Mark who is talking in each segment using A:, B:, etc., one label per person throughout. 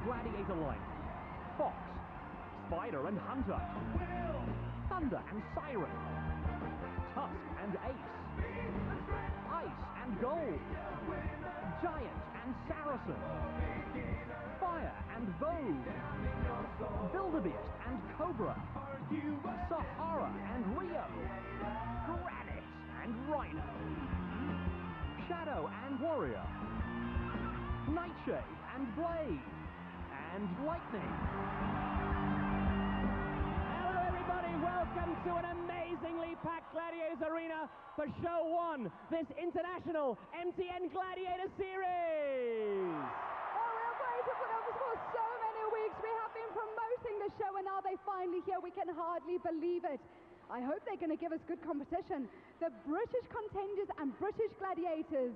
A: gladiator line. Fox, Spider and Hunter, Thunder and Siren, Tusk and Ace, Ice and Gold, Giant and Saracen, Fire and Vogue, Wildebeest and Cobra, Sahara and Rio, Granite and Rhino, Shadow and Warrior, Nightshade and Blade, and Lightning.
B: Hello everybody, welcome to an amazingly packed Gladiators arena for Show 1, this international MTN Gladiator series.
C: Oh, we have waited for them for so many weeks. We have been promoting the show and now they're finally here. We can hardly believe it. I hope they're going to give us good competition. The British contenders and British gladiators.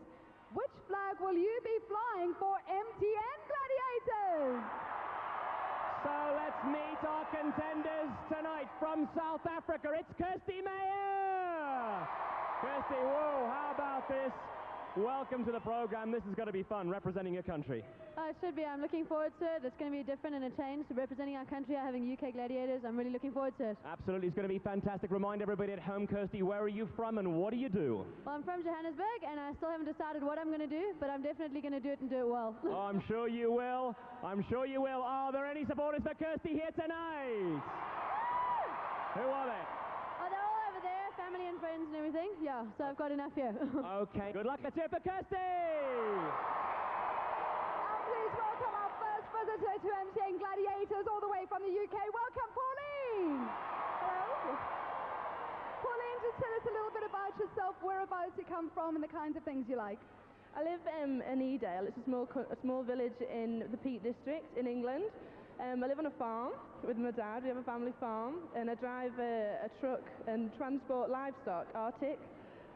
C: Which flag will you be flying for MTN Gladiators?
B: So let's meet our contenders tonight from South Africa. It's Kirsty Meyer. Kirsty, whoa, how about this? Welcome to the program. This is going to be fun, representing your country.
D: It should be. I'm looking forward to it. It's going to be different and a change to representing our country, having UK Gladiators. I'm really looking forward to it.
B: Absolutely, it's going to be fantastic. Remind everybody at home, Kirsty, where are you from and what do you do?
D: Well, I'm from Johannesburg and I still haven't decided what I'm going to do, but I'm definitely going to do it and do it well.
B: Oh, I'm sure you will. I'm sure you will. Are there any supporters for Kirsty here tonight? Who are they?
D: Oh, they're all over there, family and friends and everything. Yeah, so I've got enough here.
B: Okay, good luck. Let's hear it for Kirsty.
C: Please welcome our first visitor to MTN Gladiators all the way from the UK. Welcome, Pauline! Hello. Pauline, just tell us a little bit about yourself, whereabouts you come from and the kinds of things you like.
E: I live in Edale. It's a small village in the Peak District in England. I live on a farm with my dad. We have a family farm and I drive a truck and transport livestock, Arctic,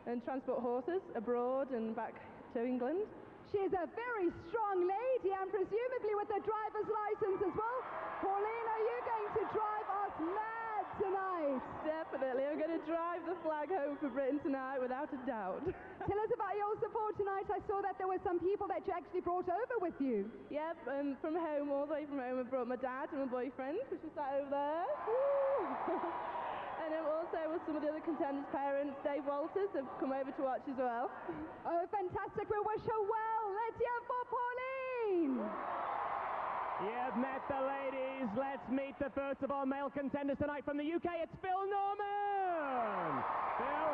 E: and transport horses abroad and back to England.
C: She's a very strong lady and presumably with a driver's license as well. Pauline, are you going to drive us mad tonight?
E: Definitely. I'm going to drive the flag home for Britain tonight without a doubt.
C: Tell us about your support tonight. I saw that there were some people that you actually brought over with you.
E: Yep, from home, all the way from home, I brought my dad and my boyfriend, which is sat over there. And also with some of the other contenders' parents, Dave Walters, have come over to watch as well.
C: Oh, fantastic. We wish her well. Let's hear for Pauline.
B: You've met the ladies. Let's meet the first of our male contenders tonight from the UK. It's Phil Norman. Phil,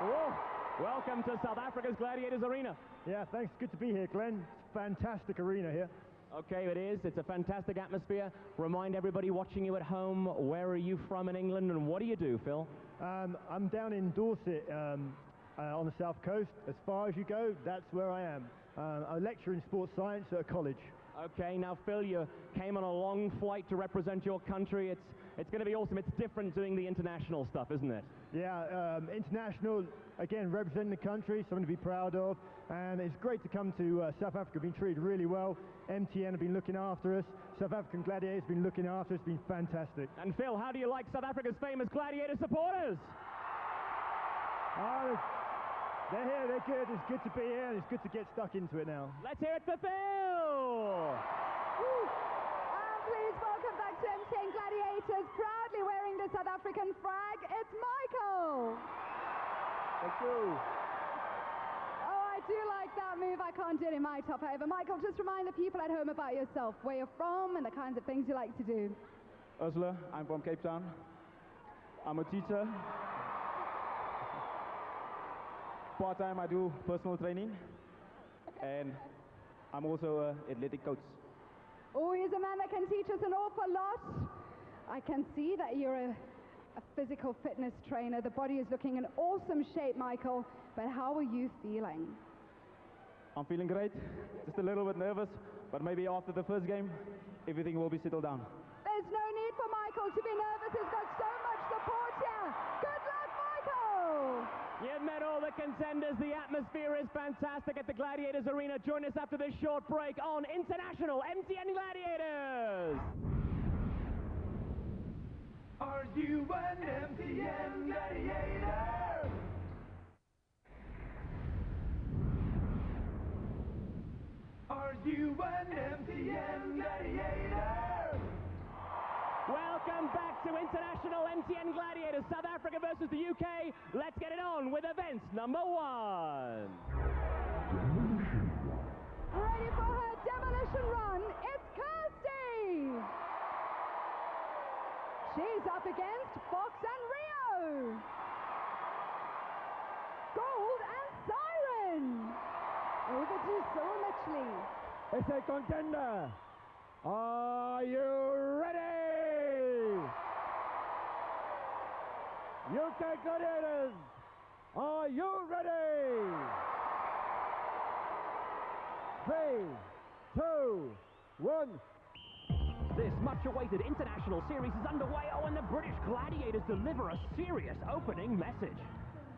B: whoa, welcome to South Africa's Gladiators Arena.
F: Yeah, thanks. Good to be here, Glenn. It's a fantastic arena here.
B: Okay, it is. It's a fantastic atmosphere. Remind everybody watching you at home, where are you from in England and what do you do, Phil?
F: I'm down in Dorset on the south coast. As far as you go, that's where I am. I lecture in sports science at a college.
B: Okay, now Phil, you came on a long flight to represent your country. It's going to be awesome. It's different doing the international stuff, isn't it?
F: Yeah, international, again, representing the country, something to be proud of. And it's great to come to South Africa. Been treated really well. MTN have been looking after us. South African Gladiators have been looking after us. It's been fantastic.
B: And Phil, how do you like South Africa's famous Gladiator supporters?
F: They're here, they're good. It's good to be here and it's good to get stuck into it now.
B: Let's hear it for Phil!
C: Please welcome back to MTN Gladiators, proudly wearing the South African flag. It's Michael!
F: Thank you.
C: Oh, I do like that move. I can't do it in my top however. Michael, just remind the people at home about yourself, where you're from and the kinds of things you like to do.
G: Ursula, I'm from Cape Town. I'm a teacher. Part-time I do personal training and I'm also an athletic coach.
C: Oh, he's a man that can teach us an awful lot. I can see that you're a physical fitness trainer. The body is looking in awesome shape, Michael, but how are you feeling?
G: I'm feeling great, just a little bit nervous, but maybe after the first game everything will be settled down.
C: There's no need for Michael to be nervous. He's got so much support here. Good luck, Michael!
B: You've met all the contenders. The atmosphere is fantastic at the Gladiators Arena. Join us after this short break on International MTN Gladiators.
H: Are you an MTN Gladiator? Are Are you an MTN Gladiator?
B: Welcome back to International MTN Gladiators, South Africa versus the UK. Let's get it on with events number 1.
C: Ready for her demolition run, it's Kirsty! She's up against Fox and Rio! Gold and Siren! Over to Cyril Mitchley.
F: It's a contender. Are you ready? UK Gladiators, are you ready? 3, 2, 1.
A: This much-awaited international series is underway. Oh, and the British Gladiators deliver a serious opening message.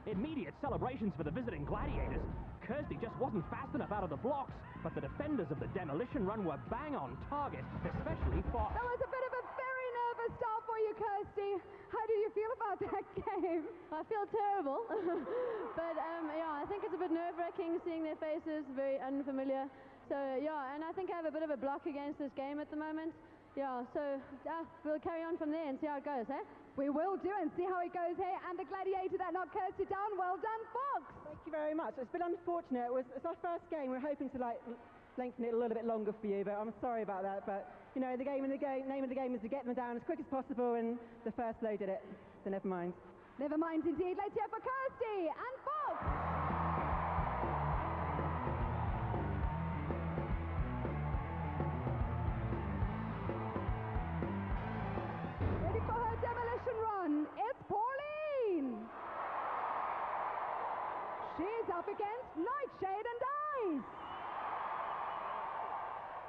A: Immediate celebrations for the visiting Gladiators. Kirsty just wasn't fast enough out of the blocks, but the defenders of the Demolition run were bang on target, especially Fox.
C: That was a bit of a very nervous start for you, Kirsty. How do you feel about that game?
D: I feel terrible, but yeah, I think it's a bit nerve-wracking seeing their faces, very unfamiliar. So yeah, and I think I have a bit of a block against this game at the moment. Yeah, so we'll carry on from there and see how it goes, eh?
C: We will do and see how it goes here. And the Gladiator that knocked Kirsty down, well done, Fox.
I: Thank you very much. It's been unfortunate. It's our first game. We're hoping to lengthen it a little bit longer for you, but I'm sorry about that. But you know, the name of the game is to get them down as quick as possible, and the first blow did it. So never mind.
C: Never mind indeed. Let's hear for Kirsty and Fox. Ready for her demolition run. It's Pauline. She's up against Nightshade and Ice.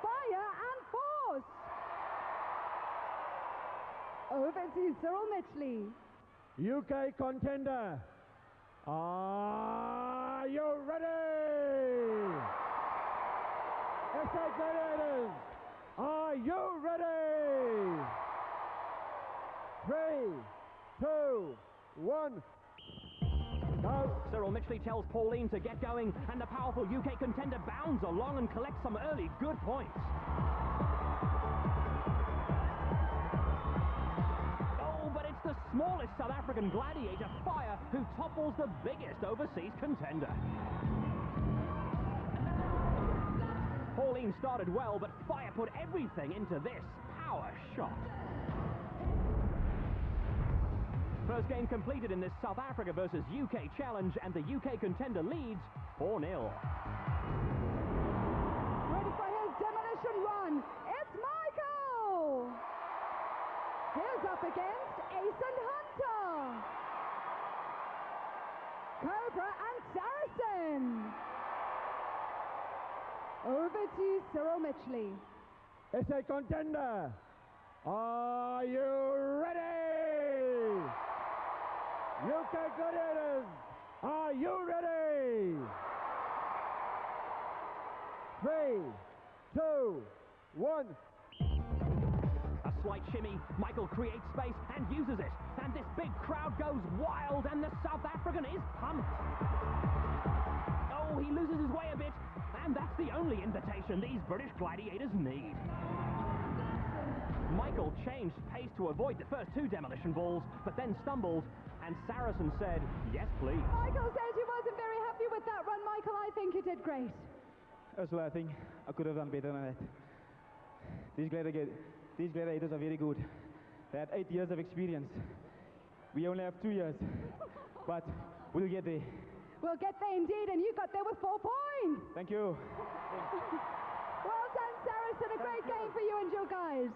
C: Fire and Force. Over to Cyril Mitchley.
F: UK contender, are you ready? SA Gladiators, are you ready? 3, 2, 1. Go.
A: Cyril Mitchley tells Pauline to get going, and the powerful UK contender bounds along and collects some early good points. Oh, but it's the smallest South African gladiator, Fire, who topples the biggest overseas contender. Pauline started well, but Fire put everything into this power shot. First game completed in this South Africa versus UK challenge, and the UK contender leads 4-0.
C: Ready for his demolition run, it's Michael! He's up against Ace and Hunter! Cobra and Saracen! Over to Cyril Mitchley.
F: It's a contender, are you ready? UK Gladiators, are you ready? 3, 2, 1.
A: A slight shimmy, Michael creates space and uses it. And this big crowd goes wild, and the South African is pumped. Oh, he loses his way a bit, and that's the only invitation these British Gladiators need. Michael changed pace to avoid the first 2 demolition balls, but then stumbled, and Saracen said, yes, please.
C: Michael says he wasn't very happy with that run. Michael, I think you did great.
G: Ursula, I think I could have done better than that. These gladiators are very good. They had 8 years of experience. We only have 2 years, but we'll get there.
C: We'll get there indeed, and you got there with 4 points.
G: Thank you.
C: Well done, Saracen. A great game for you and your guys.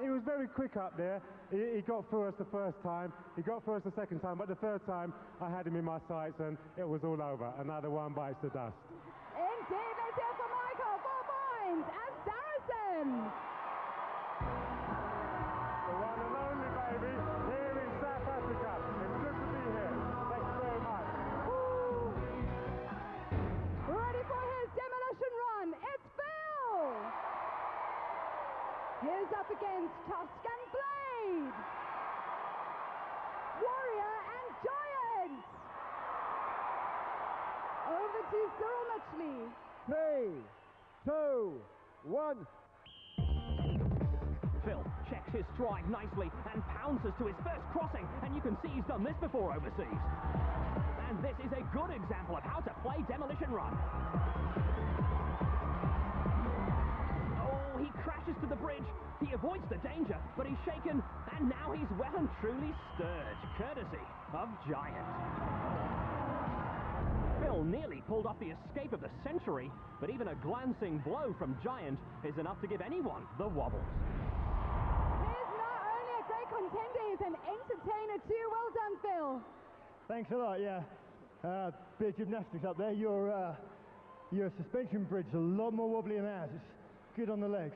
F: It was very quick up there. He got through us the first time, he got through us the second time, but the third time I had him in my sights and it was all over. Another one bites the dust.
C: Indeed, let's hear for Michael, 4 points, and Saracen.
F: The one and only, baby, here in South Africa. It's good to be here. Thank you very much.
C: Woo. Ready for his demolition run, it's Phil. Here's up against Tusk and Blade. Warrior and Giant. Over to Cyril Mitchley.
F: 3,
J: 2, 1.
A: Phil checks his stride nicely and pounces to his first crossing, and you can see he's done this before overseas. And this is a good example of how to play Demolition Run. Oh, he crashes to the bridge. He avoids the danger, but he's shaken, and now he's well and truly stirred, courtesy of Giant. Phil nearly pulled off the escape of the century, but even a glancing blow from Giant is enough to give anyone the wobbles.
C: He's not only a great contender, he's an entertainer too. Well done, Phil.
F: Thanks a lot, yeah. Bit of gymnastics up there. Your suspension bridge is a lot more wobbly than ours. It's good on the legs.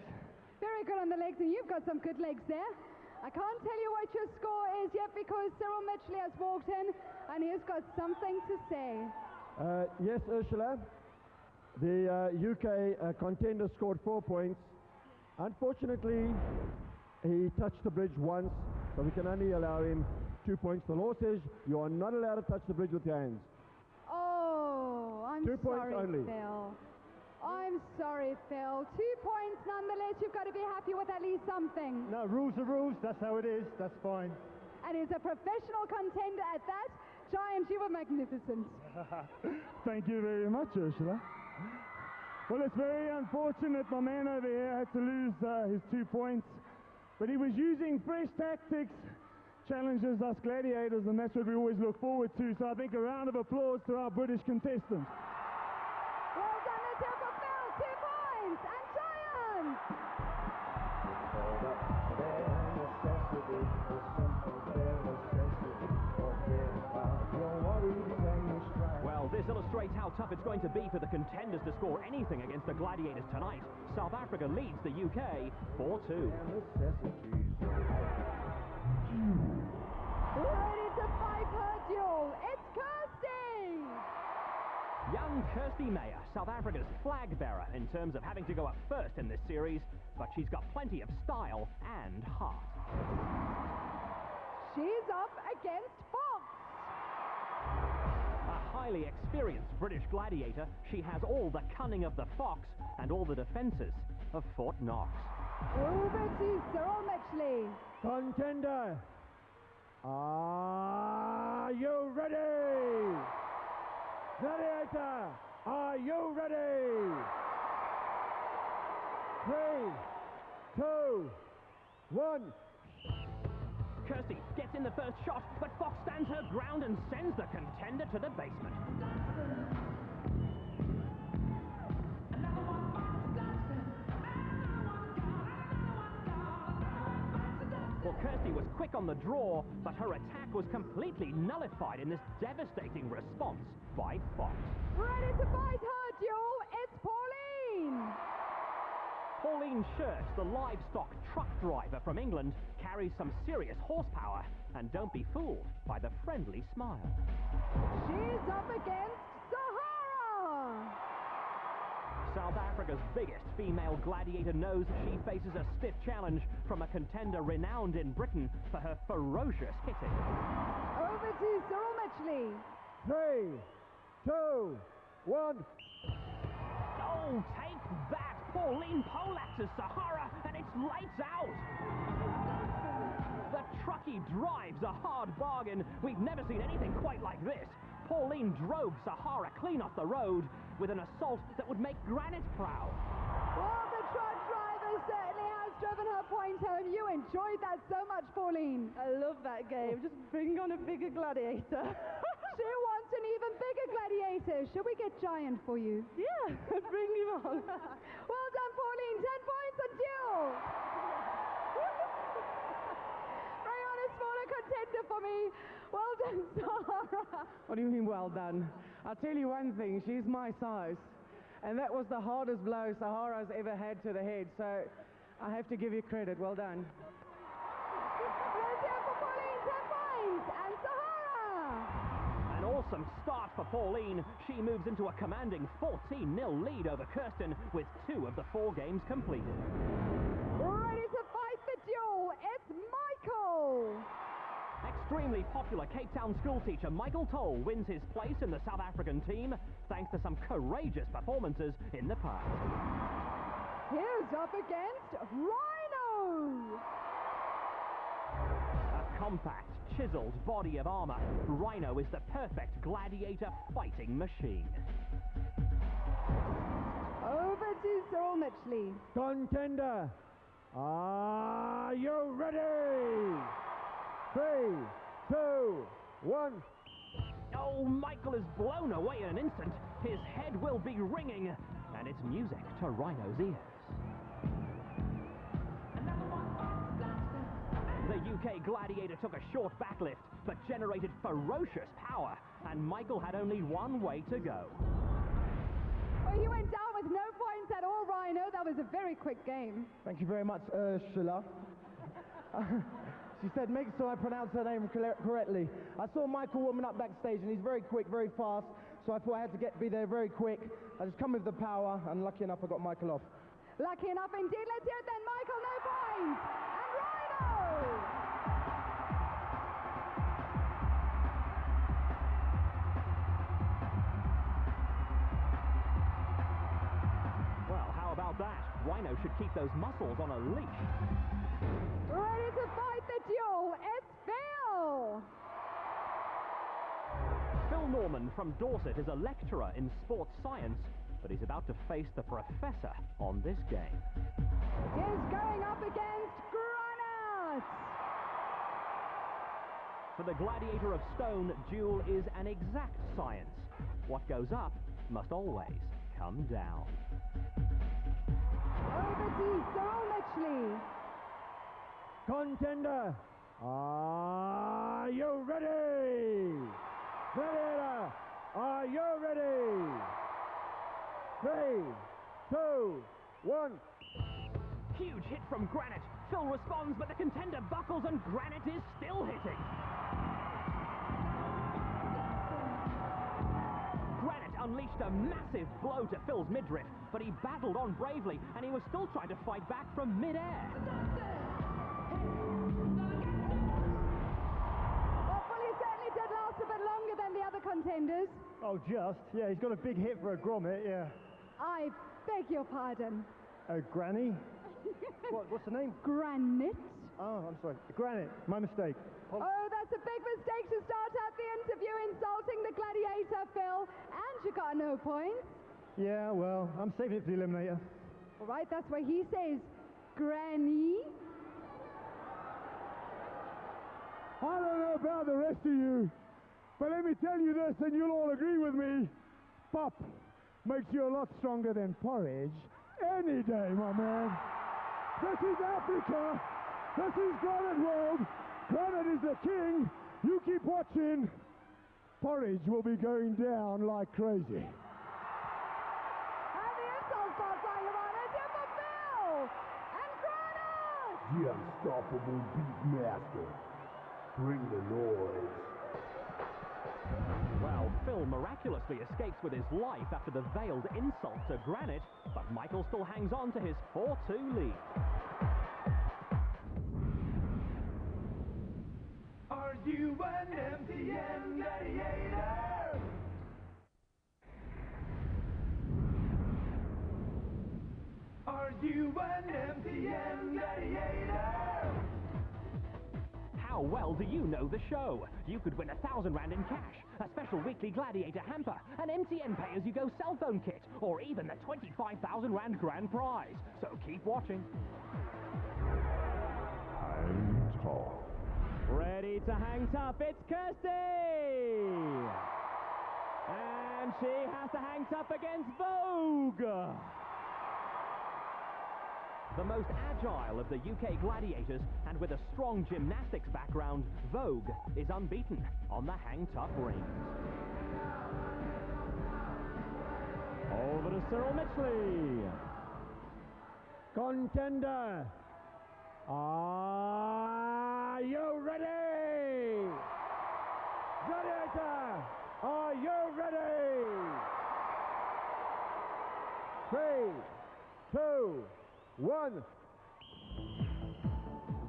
C: Very good on the legs, and you've got some good legs there. I can't tell you what your score is yet because Cyril Mitchley has walked in and he's got something to say.
J: Yes, Ursula. The UK contender scored 4 points. Unfortunately, he touched the bridge once, so we can only allow him 2 points. The law says you are not allowed to touch the bridge with your hands.
C: Oh, I'm
J: 2 points
C: sorry,
J: only.
C: Phil. I'm sorry, Phil. 2 points nonetheless. You've got to be happy with at least something.
F: No, rules are rules. That's how it is. That's fine.
C: And he's a professional contender at that. Giant, you were magnificent.
K: Thank you very much, Ursula. Well, it's very unfortunate my man over here had to lose his 2 points, but he was using fresh tactics, challenges us gladiators, and that's what we always look forward to. So I think a round of applause to our British contestants.
C: Well done, let's hear for Phil. 2 points and Giant.
A: Well, this illustrates how tough it's going to be for the contenders to score anything against the Gladiators tonight. South Africa leads the UK 4-2.
C: Ready to fight her duel. It's Kirsty.
A: Young Kirsty Meyer, South Africa's flag bearer in terms of having to go up first in this series, but she's got plenty of style and heart.
C: She's up against Fox.
A: A highly experienced British gladiator, she has all the cunning of the fox and all the defences of Fort Knox.
C: Over to Cyril Mitchley.
J: Contender, are you ready? Gladiator, are you ready? 3, 2, 1.
A: Kirsty gets in the first shot, but Fox stands her ground and sends the contender to the basement. Well, Kirsty was quick on the draw, but her attack was completely nullified in this devastating response by Fox.
C: Ready to fight her duel, it's Pauline.
A: Pauline Schurz, the livestock truck driver from England, carries some serious horsepower, and don't be fooled by the friendly smile.
C: She's up against Sahara.
A: South Africa's biggest female gladiator knows she faces a stiff challenge from a contender renowned in Britain for her ferocious hitting.
C: Over to Cyril Mitchley.
J: 3, 2, 1.
A: Oh, take that! Pauline poleaxes Sahara, and it's lights out! The truckie drives a hard bargain. We've never seen anything quite like this. Pauline drove Sahara clean off the road with an assault that would make granite proud.
C: Well, the truck driver certainly has driven her point home. You enjoyed that so much, Pauline.
E: I love that game. Just bring on a bigger gladiator.
C: She wants an even bigger gladiator. Should we get Giant for you?
E: Yeah, bring him on.
C: Well done, Pauline. 10 points on duel. Bring on a smaller contender for me. Well done, Sahara.
L: What do you mean, well done? I'll tell you one thing, she's my size. And that was the hardest blow Sahara's ever had to the head, so I have to give you credit. Well done.
C: Let's hear for Pauline, 10 points, and Sahara.
A: An awesome start for Pauline. She moves into a commanding 14-0 lead over Kirsten with 2 of the 4 games completed.
C: Ready to fight the duel, it's Michael.
A: extremely popular Cape Town schoolteacher Michael Toll wins his place in the South African team thanks to some courageous performances in the past.
C: Here's up against Rhino!
A: A compact, chiseled body of armor, Rhino is the perfect gladiator fighting machine.
C: Over to Cyril Mitchley.
J: Contender, are you ready? 3, 2, 1.
A: Oh, Michael is blown away in an instant. His head will be ringing, and it's music to Rhino's ears. The UK Gladiator took a short backlift, but generated ferocious power, and Michael had only one way to go.
C: Well, he went down with no points at all, Rhino. That was a very quick game.
L: Thank you very much, Ursula. She said, make sure I pronounce her name correctly. I saw Michael warming up backstage, and he's very quick, very fast, so I thought I had to be there very quick. I just come with the power, and lucky enough, I got Michael off.
C: Lucky enough indeed. Let's hear it then, Michael. No points. And Rhino!
A: Well, how about that? Rhino should keep those muscles on a leash.
C: Ready to fight the duel. It's Phil!
A: Phil Norman from Dorset is a lecturer in sports science, but he's about to face the professor on this game.
C: Is going up against Granite!
A: For the Gladiator of Stone, Duel is an exact science. What goes up must always come down.
C: Over to Cyril Mitchley.
J: Contender, are you ready? Gladiator, are you ready? 3, 2, 1.
A: Huge hit from Granite. Phil responds, but the contender buckles and Granite is still hitting. Granite unleashed a massive blow to Phil's midriff, but he battled on bravely, and he was still trying to fight back from mid-air.
C: Well, he certainly did last a bit longer than the other contenders.
F: Oh, just? Yeah, he's got a big hit for a grommet, yeah.
C: I beg your pardon.
F: Oh, Granny? What's the name?
C: Granite.
F: Oh, I'm sorry. Granite, my mistake.
C: Oh, that's a big mistake to start out the interview, insulting the Gladiator, Phil. And you got no points.
F: Yeah, well, I'm saving it for the eliminator.
C: All right, that's where he says, Granny.
K: I don't know about the rest of you, but let me tell you this, and you'll all agree with me. Pop makes you a lot stronger than porridge any day, my man. This is Africa. This is Granite World. Granite is the king. You keep watching. Porridge will be going down like crazy.
C: And the insults are flying around. It's here for Phil. And Granite.
H: The unstoppable beatmaster. Bring the noise.
A: Well, Phil miraculously escapes with his life after the veiled insult to Granite, but Michael still hangs on to his 4-2 lead.
H: Are you an MTN gladiator? Are you an MTN gladiator?
A: How well do you know the show? You could win 1,000 rand in cash, a special weekly Gladiator hamper, an MTN pay-as-you-go cell phone kit, or even the 25,000 rand grand prize. So keep watching.
H: I'm tall.
B: Ready to hang tough, it's Kirsty! And she has to hang tough against Vogue!
A: The most agile of the UK Gladiators, and with a strong gymnastics background, Vogue is unbeaten on the hang tough rings.
B: Over to Cyril Mitchley.
J: Contender, are you ready? Gladiator, are you ready? 3, 2, 1.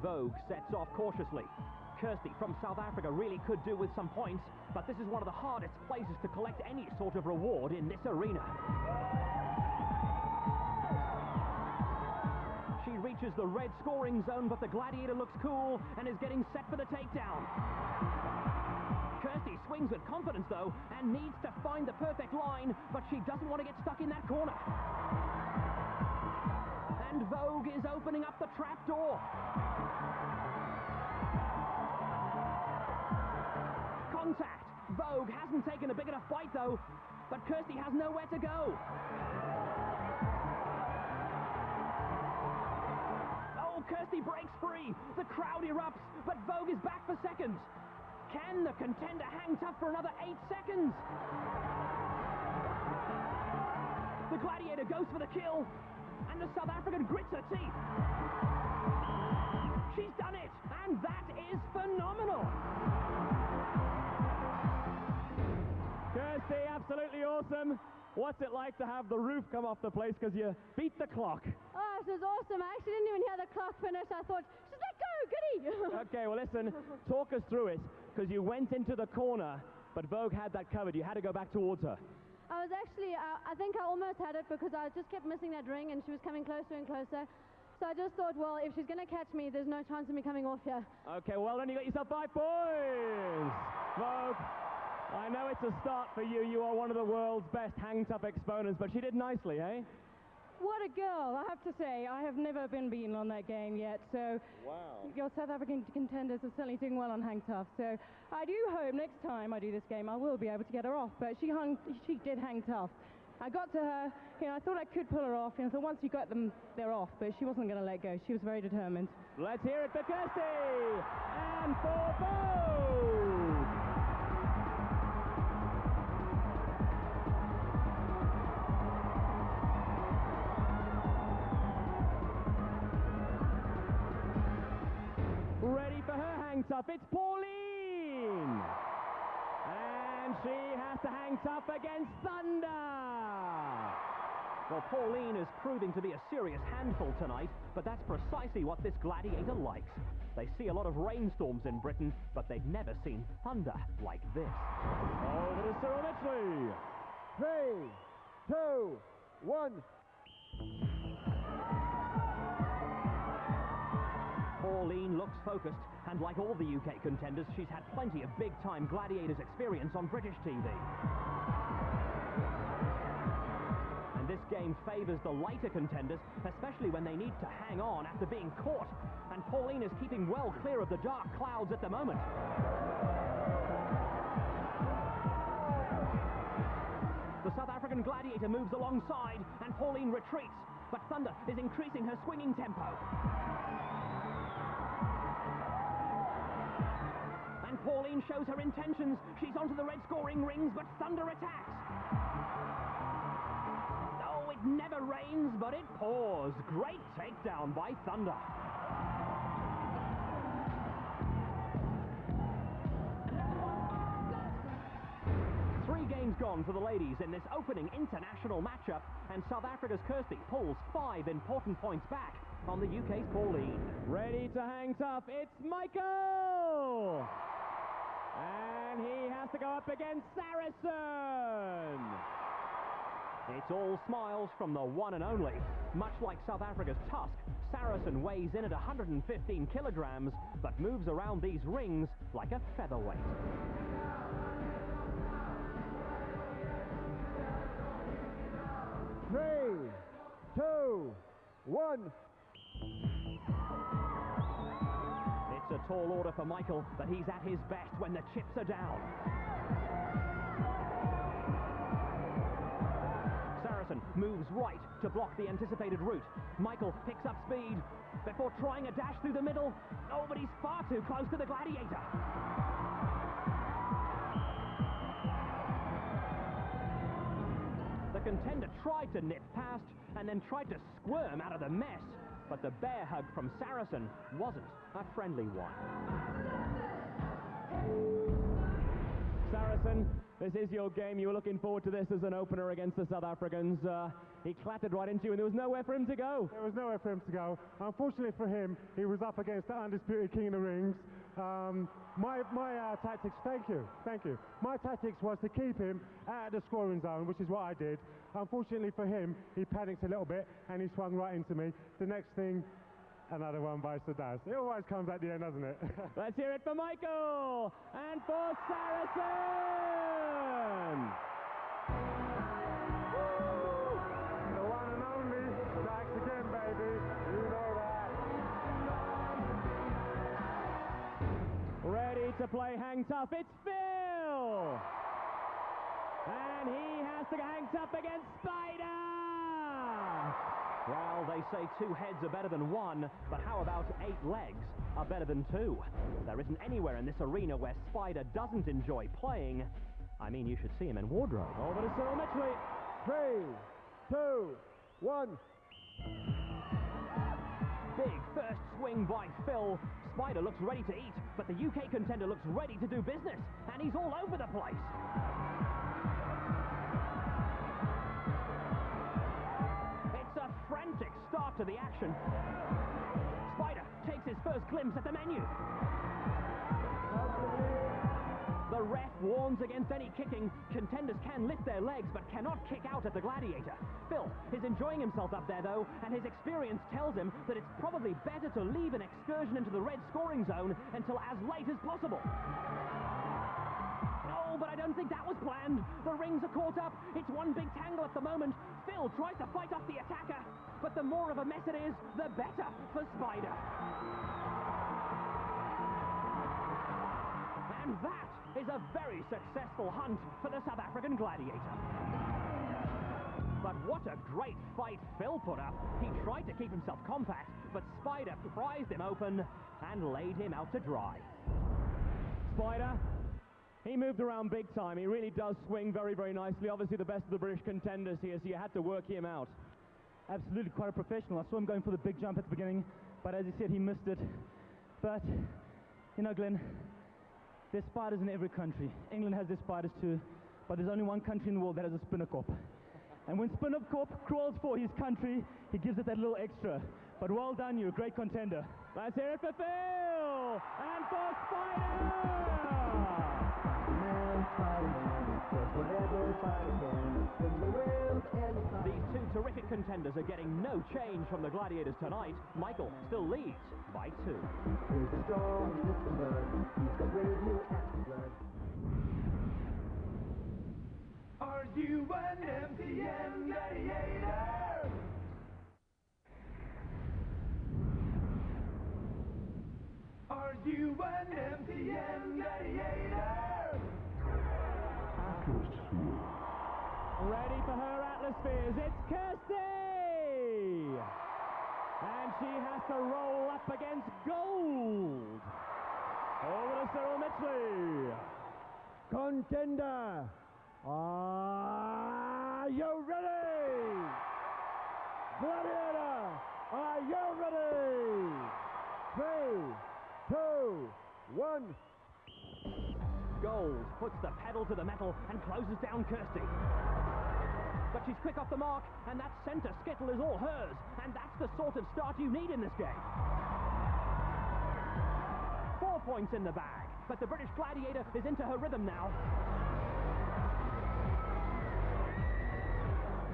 A: Vogue sets off cautiously. Kirsty from South Africa really could do with some points, but this is one of the hardest places to collect any sort of reward in this arena. She reaches the red scoring zone, but the Gladiator looks cool and is getting set for the takedown. Kirsty swings with confidence though and needs to find the perfect line, but she doesn't want to get stuck in that corner. And Vogue is opening up the trap door. Contact. Vogue hasn't taken a big enough bite though, but Kirsty has nowhere to go. Oh, Kirsty breaks free. The crowd erupts, but Vogue is back for seconds. Can the contender hang tough for another 8 seconds? The Gladiator goes for the kill, and the South African grits her teeth. She's done it, and that is phenomenal.
B: Kirsty, absolutely awesome. What's it like to have the roof come off the place because you beat the clock?
D: Oh, this is awesome. I actually didn't even hear the clock finish. I thought, just let go, goody.
B: Okay, well listen, talk us through it, because you went into the corner, but Vogue had that covered. You had to go back towards her.
D: I was actually, I think I almost had it because I just kept missing that ring and she was coming closer and closer. So I just thought, well, if she's going to catch me, there's no chance of me coming off here.
B: Okay, well then you got yourself 5 points. Vogue, I know it's a start for you. You are one of the world's best hang-tough exponents, but she did nicely, eh?
M: What a girl, I have to say. I have never been beaten on that game yet, so
B: wow.
M: Your South African contenders are certainly doing well on hang tough. So I do hope next time I do this game I will be able to get her off, but she did hang tough. I got to her, I thought I could pull her off, so once you got them, they're off, but she wasn't going to let go. She was very determined.
B: Let's hear it for Kirsty! And for Vogue! Ready for her hang tough, it's Pauline! And she has to hang tough against Thunder! Well, Pauline is proving to be a serious handful tonight, but that's precisely what this Gladiator likes. They see a lot of rainstorms in Britain, but they've never seen thunder like this.
J: Over to Cyril Mitchley. 3, 2, 1.
A: Pauline looks focused, and like all the UK contenders, she's had plenty of big-time Gladiators experience on British TV. And this game favours the lighter contenders, especially when they need to hang on after being caught. And Pauline is keeping well clear of the dark clouds at the moment. The South African Gladiator moves alongside, and Pauline retreats, but Thunder is increasing her swinging tempo. And Pauline shows her intentions. She's onto the red scoring rings, but Thunder attacks. Oh, it never rains, but it pours. Great takedown by Thunder. Three games gone for the ladies in this opening international matchup, and South Africa's Kirsty pulls 5 important points back on the UK's Pauline.
B: Ready to hang tough, it's Michael! And he has to go up against Saracen!
A: It's all smiles from the one and only. Much like South Africa's Tusk, Saracen weighs in at 115 kilograms, but moves around these rings like a featherweight.
J: Three, 2, 1.
A: It's a tall order for Michael, but he's at his best when the chips are down. Saracen moves right to block the anticipated route. Michael picks up speed before trying a dash through the middle. Oh, but he's far too close to the Gladiator. The contender tried to nip past and then tried to squirm out of the mess, but the bear hug from Saracen wasn't a friendly one.
B: Saracen, this is your game. You were looking forward to this as an opener against the South Africans. He clattered right into you and there was nowhere for him to go.
K: There was nowhere for him to go. Unfortunately for him, he was up against the undisputed King of the Rings. My tactics, thank you. My tactics was to keep him out of the scoring zone, which is what I did. Unfortunately for him, he panicked a little bit and he swung right into me. The next thing, another one bites the dust. It always comes at the end, doesn't it?
B: Let's hear it for Michael and for Saracen.
K: The one and only, strikes again, baby. You know that.
B: Ready to play hang tough, it's Phil! And he has to hang tough against Spider!
A: Well, they say 2 heads are better than 1, but how about 8 legs are better than 2? There isn't anywhere in this arena where Spider doesn't enjoy playing. I mean, you should see him in wardrobe.
B: Over to Cyril Mitchley.
J: 3, 2, 1.
A: Big first swing by Phil. Spider looks ready to eat, but the UK contender looks ready to do business, and he's all over the place. It's a frantic start to the action. Spider takes his first glimpse at the menu. The ref warns against any kicking. Contenders can lift their legs, but cannot kick out at the Gladiator. Phil is enjoying himself up there, though, and his experience tells him that it's probably better to leave an excursion into the red scoring zone until as late as possible. Oh, but I don't think that was planned. The rings are caught up. It's one big tangle at the moment. Phil tries to fight off the attacker, but the more of a mess it is, the better for Spider. And that is a very successful hunt for the South African Gladiator. But what a great fight Phil put up. He tried to keep himself compact, but Spider prized him open and laid him out to dry.
B: Spider, he moved around big time. He really does swing very, very nicely. Obviously the best of the British contenders here, so you had to work him out.
G: Absolutely, quite a professional. I saw him going for the big jump at the beginning, but as he said, he missed it. But, you know, Glenn, there's spiders in every country. England has their spiders too, but there's only one country in the world that has a spinner corp. And when spinner corp crawls for his country, he gives it that little extra. But well done, you, great contender.
B: Let's hear it for Phil and for Spider!
A: These 2 terrific contenders are getting no change from the Gladiators tonight. Michael still leads by 2.
H: Are you an MTN gladiator? Are you an MTN gladiator?
B: Ready for her Atlaspheres, it's Kirsty! And she has to roll up against gold. Over to Cyril Mitchley.
J: Contender, are you ready? Gladiator, are you ready? 3, 2, 1.
A: Gold puts the pedal to the metal and closes down Kirsty. But she's quick off the mark, and that centre skittle is all hers, and that's the sort of start you need in this game. 4 points in the bag, but the British Gladiator is into her rhythm now.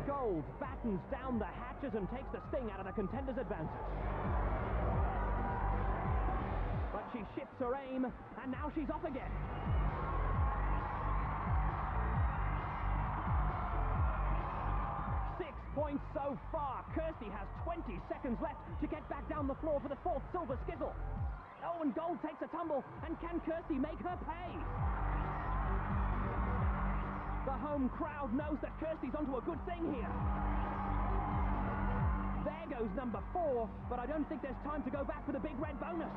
A: Gold battens down the hatches and takes the sting out of the contender's advantage. But she shifts her aim, and now she's off again. 6 points so far. Kirsty has 20 seconds left to get back down the floor for the 4th silver skittle. Oh, and Gold takes a tumble, and can Kirsty make her pay? The home crowd knows that Kirsty's onto a good thing here. There goes number 4, but I don't think there's time to go back for the big red bonus.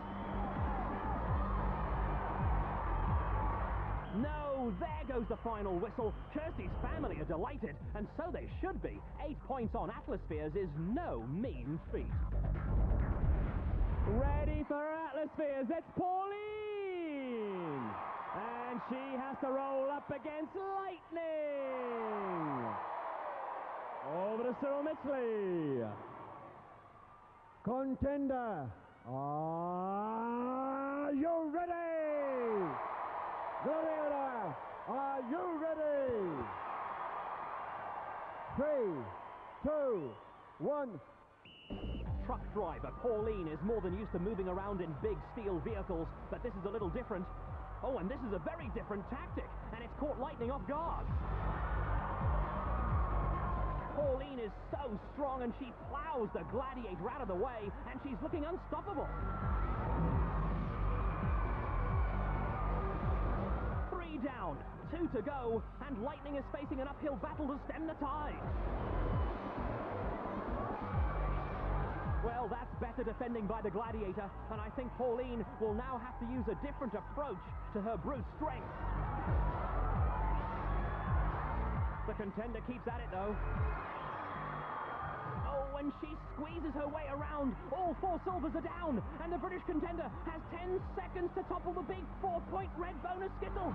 A: No, there goes the final whistle. Kirsty's family are delighted, and so they should be. 8 points on Atlaspheres is no mean feat.
B: Ready for Atlaspheres, it's Pauline! And And she has to roll up against Lightning. Over to Cyril Mitchley.
J: Contender, are you ready? Gladiator, are you ready? 3, 2, 1.
A: Truck driver Pauline is more than used to moving around in big steel vehicles, but this is a little different. Oh, and this is a very different tactic, and it's caught Lightning off guard. Pauline is so strong, and she plows the Gladiator out of the way, and she's looking unstoppable. 3 down, 2 to go, and Lightning is facing an uphill battle to stem the tide. Well, that's better defending by the Gladiator, and I think Pauline will now have to use a different approach to her brute strength. The contender keeps at it, though. Oh, and she squeezes her way around. All 4 silvers are down, and the British contender has 10 seconds to topple the big 4-point red bonus skittle.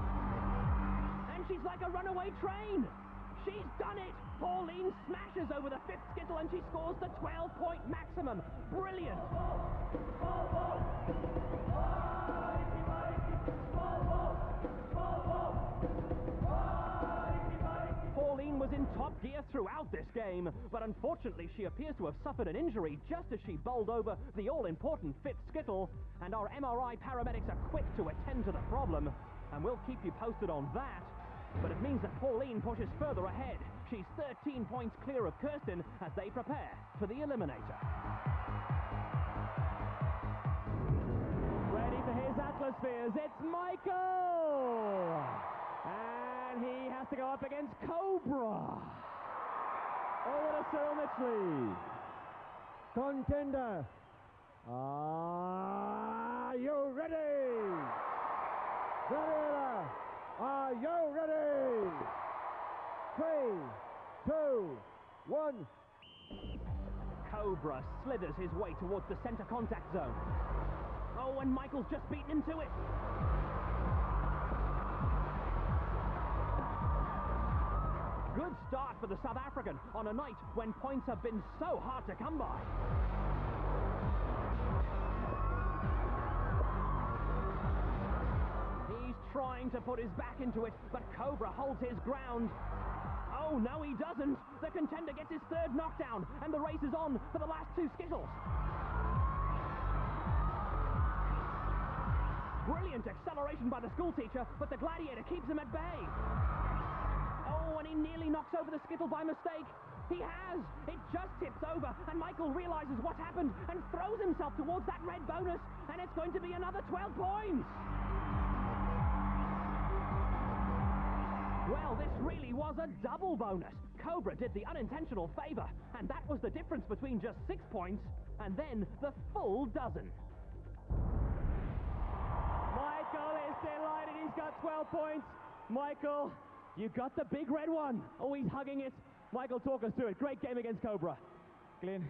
A: And she's like a runaway train. She's done it! Pauline smashes over the 5th skittle and she scores the 12-point maximum. Brilliant! Pauline was in top gear throughout this game, but unfortunately she appears to have suffered an injury just as she bowled over the all-important 5th skittle, and our MRI paramedics are quick to attend to the problem, and we'll keep you posted on that. But it means that Pauline pushes further ahead. She's 13 points clear of Kirsten as they prepare for the eliminator.
B: Ready for his Atlaspheres, it's Michael! And he has to go up against Cobra. Over to Cyril Mitchley.
J: Contender, are you ready? Gladiator, are you ready? 3, 2, 1.
A: Cobra slithers his way towards the center contact zone. Oh, and Michael's just beaten him to it. Good start for the South African on a night when points have been so hard to come by. He's trying to put his back into it, but Cobra holds his ground. Oh, no, he doesn't. The contender gets his 3rd knockdown, and the race is on for the last 2 skittles. Brilliant acceleration by the schoolteacher, but the Gladiator keeps him at bay. Oh, and he nearly knocks over the skittle by mistake. He has. It just tips over, and Michael realizes what's happened and throws himself towards that red bonus, and it's going to be another 12 points. Well, this really was a double bonus. Cobra did the unintentional favor, and that was the difference between just 6 points and then the full dozen.
B: Michael is delighted. He's got 12 points. Michael, you got the big red one. Oh, he's hugging it. Michael, talk us through it. Great game against Cobra.
G: Glenn,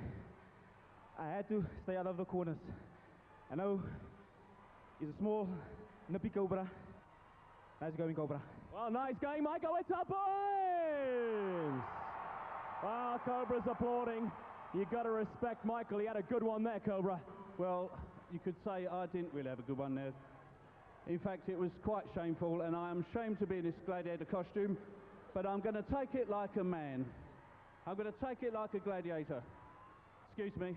G: I had to stay out of the corners. I know he's a small, nippy Cobra. Nice going, Cobra.
B: Well, nice going, Michael. It's a point! Well, Cobra's applauding. You got to respect Michael. He had a good one there, Cobra.
N: Well, you could say I didn't really have a good one there. In fact, it was quite shameful, and I am ashamed to be in this gladiator costume, but I'm going to take it like a man. I'm going to take it like a gladiator. Excuse me.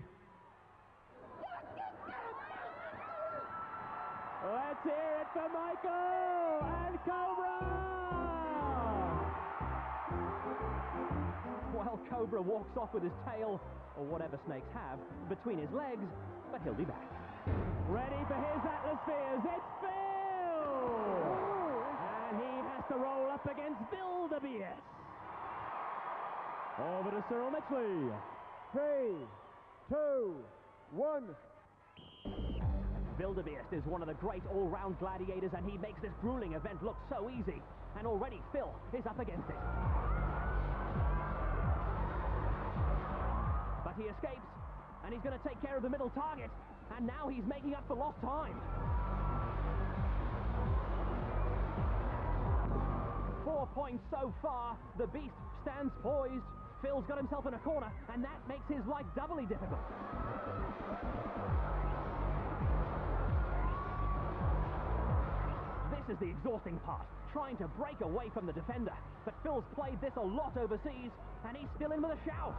B: Let's hear it for Michael and Cobra!
A: Well, Cobra walks off with his tail, or whatever snakes have, between his legs, but he'll be back.
B: Ready for his Atlaspheres, it's Phil! And he has to roll up against Wildebeest. Over to Cyril Mitchley.
J: 3, 2, 1.
A: Wildebeest is one of the great all-round gladiators, and he makes this grueling event look so easy. And already Phil is up against it. But he escapes, and he's going to take care of the middle target. And now he's making up for lost time. 4 points so far. The beast stands poised. Phil's got himself in a corner, and that makes his life doubly difficult. This is the exhausting part, trying to break away from the defender. But Phil's played this a lot overseas, and he's still in with a shout.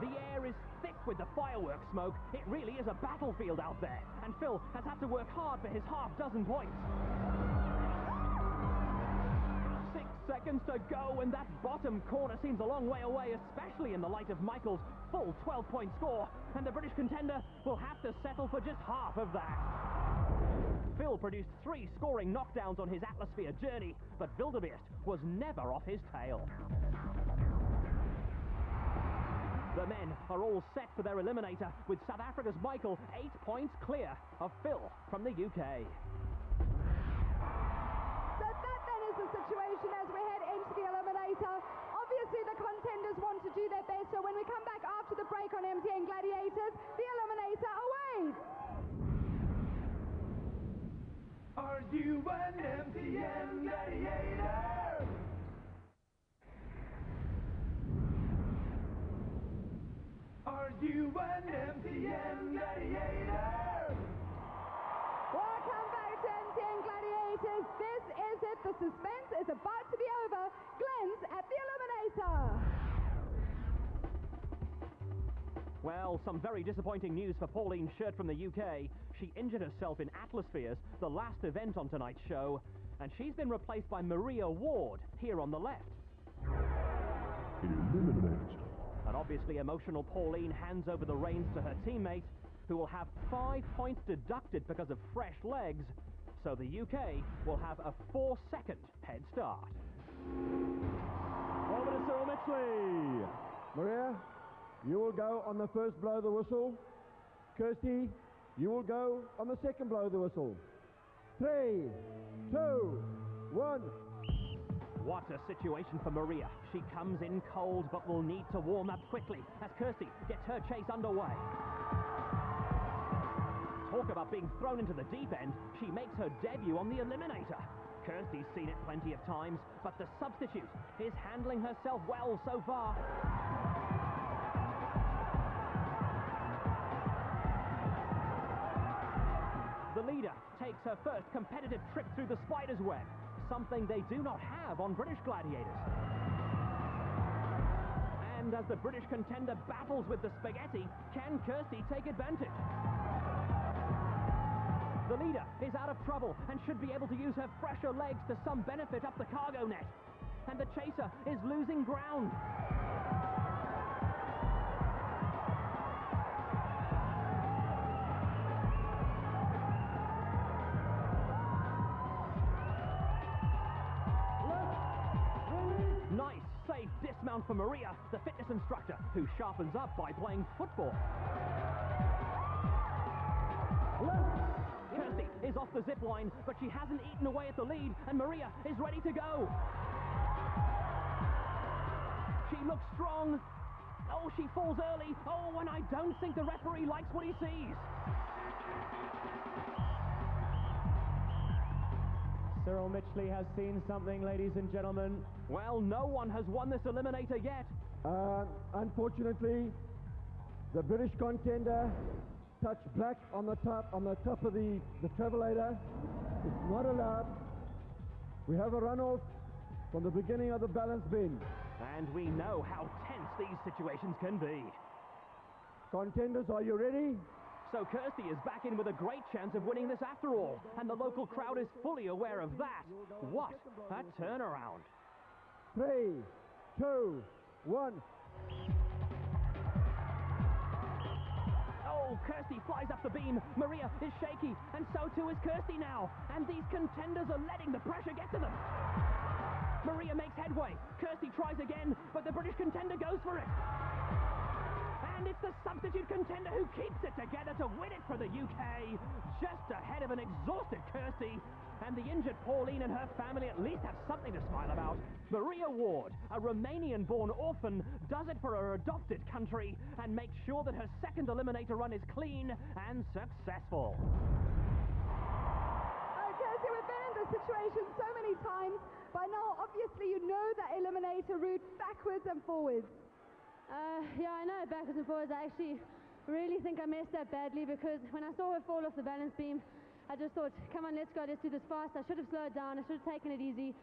A: The air is thick with the fireworks smoke. It really is a battlefield out there, and Phil has had to work hard for his half-dozen points. 6 seconds to go, and that bottom corner seems a long way away, especially in the light of Michael's full 12-point score, and the British contender will have to settle for just half of that. Phil produced 3 scoring knockdowns on his Atlasphere journey, but Wildebeest was never off his tail. The men are all set for their eliminator, with South Africa's Michael 8 points clear of Phil from the UK.
C: So that then is the situation as we head into the eliminator. Obviously the contenders want to do their best, so when we come back after the break on MTN Gladiators, the eliminator awaits.
H: Are you an MTN Gladiator? Are you an MTN Gladiator?
C: Welcome back to MTN Gladiators. This is it. The suspense is about to be over. Glenn's at the eliminator.
A: Well, some very disappointing news for Pauline Shirt from the UK. She injured herself in Atlaspheres, the last event on tonight's show, and she's been replaced by Maria Ward here on the left. An obviously emotional Pauline hands over the reins to her teammate, who will have 5 points deducted because of fresh legs, so the UK will have a 4-second head start.
J: Over to Cyril Mitchley. Maria, you will go on the first blow of the whistle. Kirsty, you will go on the second blow of the whistle. 3, 2, 1.
A: What a situation for Maria. She comes in cold but will need to warm up quickly as Kirsty gets her chase underway. Talk about being thrown into the deep end. She makes her debut on the eliminator. Kirsty's seen it plenty of times, but the substitute is handling herself well so far. The leader takes her first competitive trip through the spider's web, something they do not have on British Gladiators. And as the British contender battles with the spaghetti, can Kirsty take advantage? The leader is out of trouble and should be able to use her fresher legs to some benefit up the cargo net. And the chaser is losing ground. Nice, safe dismount for Maria, the fitness instructor, who sharpens up by playing football. Kirsty is off the zip line, but she hasn't eaten away at the lead, and Maria is ready to go. She looks strong. Oh, she falls early. Oh, and I don't think the referee likes what he sees.
B: Cyril Mitchley has seen something, ladies and gentlemen.
A: Well, no one has won this eliminator yet.
J: Unfortunately, the British contender touched black on the top of the travelator. It's not allowed. We have a runoff from the beginning of the balance beam.
A: And we know how tense these situations can be.
J: Contenders, are you ready?
A: So Kirsty is back in with a great chance of winning this after all, and the local crowd is fully aware of that. What a turnaround.
J: 3, 2, 1.
A: Oh, Kirsty flies up the beam. Maria is shaky, and so too is Kirsty now. And these contenders are letting the pressure get to them. Maria makes headway. Kirsty tries again, but the British contender goes for it. And it's the substitute contender who keeps it together to win it for the UK, just ahead of an exhausted Kirsty. And the injured Pauline and her family at least have something to smile about. Maria Ward, a Romanian-born orphan, does it for her adopted country and makes sure that her second eliminator run is clean and successful.
C: Kirsty, we've been in explained the situation so many times. By now, obviously, you know the eliminator route backwards and forwards.
D: Yeah, I know, backwards and forwards. I actually really think I messed up badly because when I saw her fall off the balance beam, I just thought, come on, let's go, let's do this fast. I should have slowed down, I should have taken it easy.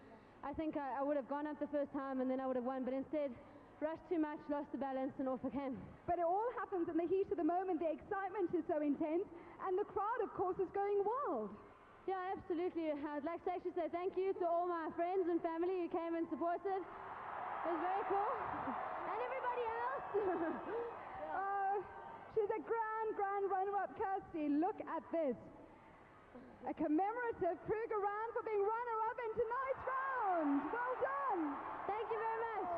D: I think I would have gone up the first time and then I would have won, but instead, rushed too much, lost the balance, and off I came.
C: But it all happens in the heat of the moment. The excitement is so intense, and the crowd, of course, is going wild.
D: Yeah, absolutely. I'd like to actually say thank you to all my friends and family who came and supported. It was very cool. And everybody else.
C: She's a grand runner-up, Kirsty. Look at this. A commemorative Kruger round for being runner-up in tonight's round. Well done.
D: Thank you very much.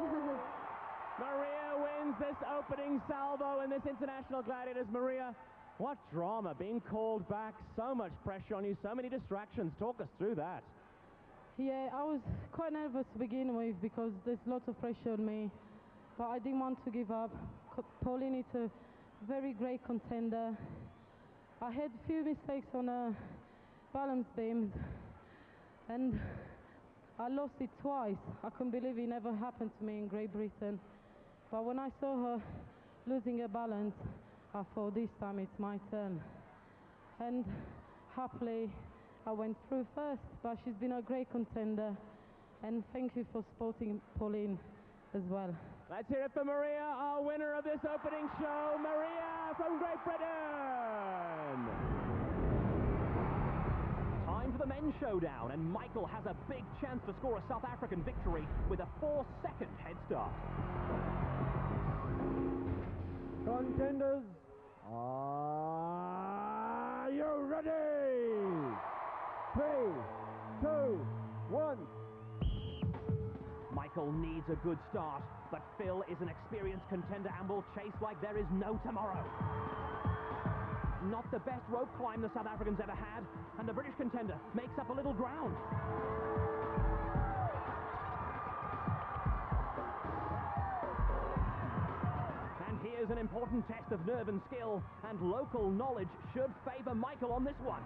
B: Maria wins this opening salvo in this International Gladiators. Maria, what drama, being called back, so much pressure on you, so many distractions. Talk us through that.
M: Yeah, I was quite nervous to begin with because there's lots of pressure on me, but I didn't want to give up. Pauline is a very great contender. I had a few mistakes on a balance beam and I lost it twice. I couldn't believe it never happened to me in Great Britain. But when I saw her losing her balance, I thought this time it's my turn. And happily, I went through first, but she's been a great contender. And thank you for supporting Pauline as well.
B: Let's hear it for Maria, our winner of this opening show, Maria from Great Britain. Time for the men's showdown, and Michael has a big chance to score a South African victory with a 4-second head start.
J: Contenders, are you ready? 3, 2, 1.
A: Michael needs a good start, but Phil is an experienced contender and will chase like there is no tomorrow. Not the best rope climb the South Africans ever had, and the British contender makes up a little ground. And here's an important test of nerve and skill, and local knowledge should favour Michael on this one.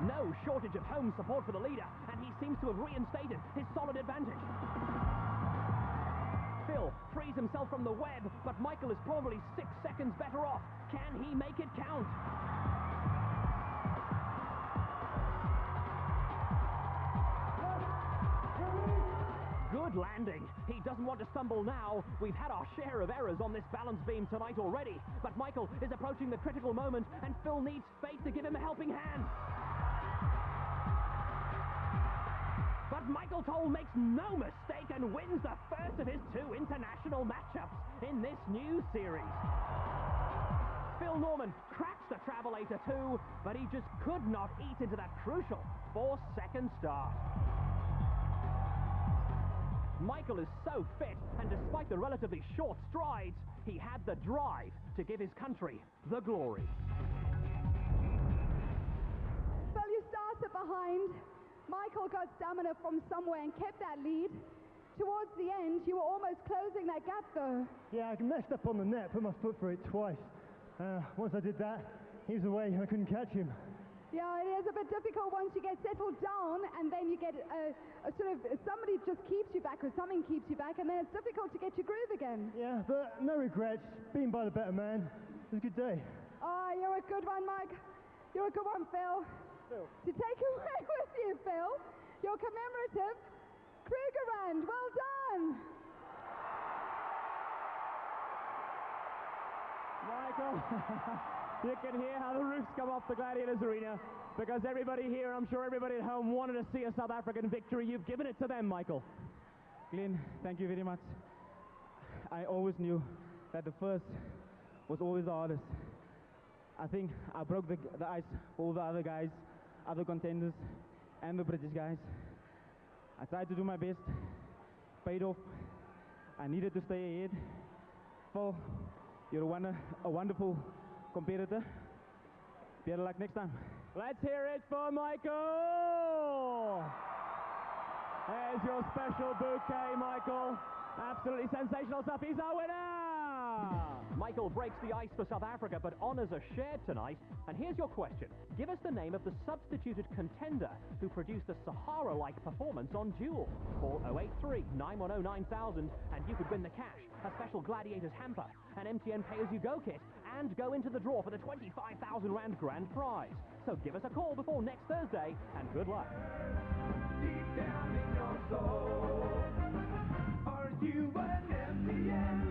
A: No shortage of home support for the leader, and he seems to have reinstated his solid advantage. Phil frees himself from the web, but Michael is probably 6 seconds better off. Can he make it count? Good landing. He doesn't want to stumble now. We've had our share of errors on this balance beam tonight already, but Michael is approaching the critical moment, and Phil needs faith to give him a helping hand. But Michael Toll makes no mistake and wins the first of his 2 international matchups in this new series. Phil Norman cracks the Travelator too, but he just could not eat into that crucial 4-second start. Michael is so fit, and despite the relatively short strides, he had the drive to give his country the glory.
C: Well, you started behind. Michael got stamina from somewhere and kept that lead. Towards the end, you were almost closing that gap, though.
F: Yeah, I messed up on the net, put my foot through it twice. Once I did that, he was away, I couldn't catch him.
C: Yeah, it is a bit difficult once you get settled down and then you get a sort of, somebody just keeps you back or something keeps you back, and then it's difficult to get your groove again.
F: Yeah, but no regrets, being by the better man. It was a good day.
C: Oh, you're a good one, Mike. You're a good one, Phil. To take away with you, Phil, your commemorative Kruger Rand. Well done.
B: Michael, you can hear how the roofs come off the Gladiators arena, because everybody here, I'm sure everybody at home, wanted to see a South African victory. You've given it to them, Michael.
G: Glenn, thank you very much. I always knew that the first was always the hardest. I think I broke the ice for all the other guys, other contenders, and the British guys. I tried to do my best, paid off. I needed to stay ahead. Phil, you're a wonderful competitor. Better luck next time.
B: Let's hear it for Michael. There's your special bouquet, Michael. Absolutely sensational stuff. He's our winner.
A: Michael breaks the ice for South Africa, but honours are shared tonight. And here's your question. Give us the name of the substituted contender who produced a Sahara-like performance on Duel. Call 083-910-9000 and you could win the cash, a special Gladiators hamper, an MTN pay-as-you-go kit, and go into the draw for the 25,000 Rand grand prize. So give us a call before next Thursday, and good luck.
H: Deep down in your soul, are you an MTN